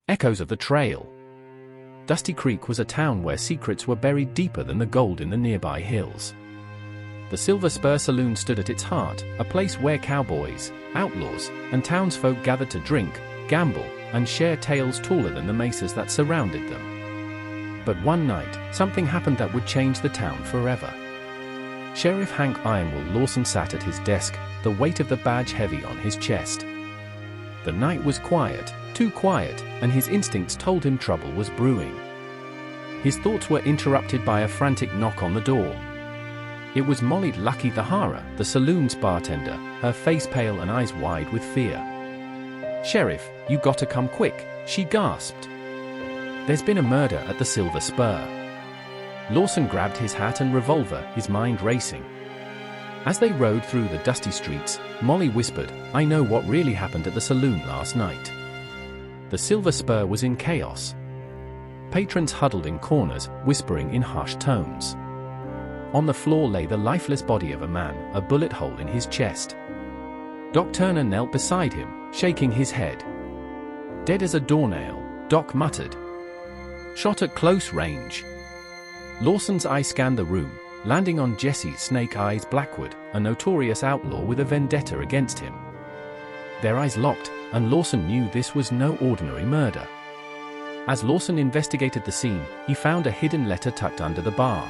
Echoes of the trail. Dusty Creek was a town where secrets were buried deeper than the gold in the nearby hills. The Silver Spur saloon stood at its heart, a place where cowboys, outlaws, and townsfolk gathered to drink, gamble, and share tales taller than the mesas that surrounded them. But one night, something happened that would change the town forever. Sheriff Hank Ironwool Lawson sat at his desk, the weight of the badge heavy on his chest. The night was quiet, too quiet, and his instincts told him trouble was brewing. His thoughts were interrupted by a frantic knock on the door. It was Molly Lucky the Hara, the saloon's bartender, her face pale and eyes wide with fear. "Sheriff, you gotta come quick," she gasped. "There's been a murder at the Silver Spur." Lawson grabbed his hat and revolver, his mind racing. As they rode through the dusty streets, Molly whispered, "I know what really happened at the saloon last night." The Silver Spur was in chaos. Patrons huddled in corners, whispering in hushed tones. On the floor lay the lifeless body of a man, a bullet hole in his chest. Doc Turner knelt beside him, shaking his head. "Dead as a doornail," Doc muttered. "Shot at close range." Lawson's eye scanned the room, landing on Jesse Snake Eyes Blackwood, a notorious outlaw with a vendetta against him. Their eyes locked, and Lawson knew this was no ordinary murder. As Lawson investigated the scene, he found a hidden letter tucked under the bar.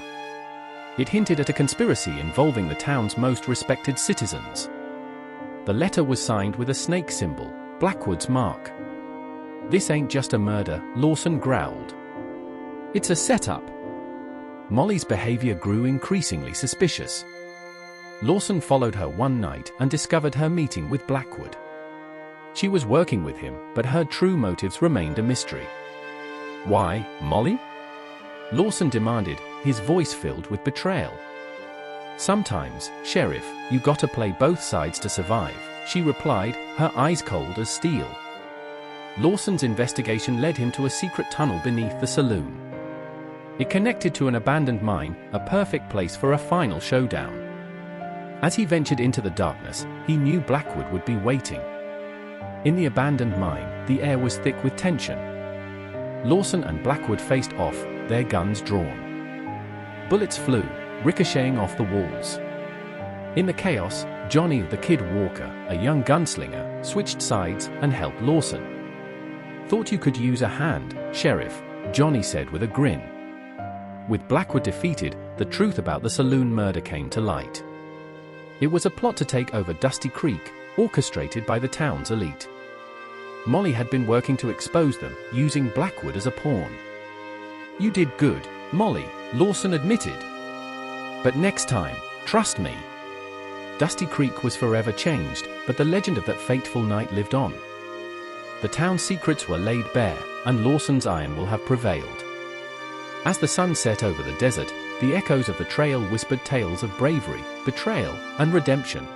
It hinted at a conspiracy involving the town's most respected citizens. The letter was signed with a snake symbol, Blackwood's mark. "This ain't just a murder," Lawson growled. "It's a setup." Molly's behavior grew increasingly suspicious. Lawson followed her one night and discovered her meeting with Blackwood. She was working with him, but her true motives remained a mystery. "Why, Molly?" Lawson demanded, his voice filled with betrayal. "Sometimes, Sheriff, you gotta play both sides to survive," she replied, her eyes cold as steel. Lawson's investigation led him to a secret tunnel beneath the saloon. It connected to an abandoned mine, a perfect place for a final showdown. As he ventured into the darkness, he knew Blackwood would be waiting. In the abandoned mine, the air was thick with tension. Lawson and Blackwood faced off, their guns drawn. Bullets flew, ricocheting off the walls. In the chaos, Johnny the Kid Walker, a young gunslinger, switched sides and helped Lawson. "Thought you could use a hand, Sheriff," Johnny said with a grin. With Blackwood defeated, the truth about the saloon murder came to light. It was a plot to take over Dusty Creek, orchestrated by the town's elite. Molly had been working to expose them, using Blackwood as a pawn. "You did good, Molly," Lawson admitted. "But next time, trust me." Dusty Creek was forever changed, but the legend of that fateful night lived on. The town's secrets were laid bare, and Lawson's iron will have prevailed. As the sun set over the desert, the echoes of the trail whispered tales of bravery, betrayal, and redemption.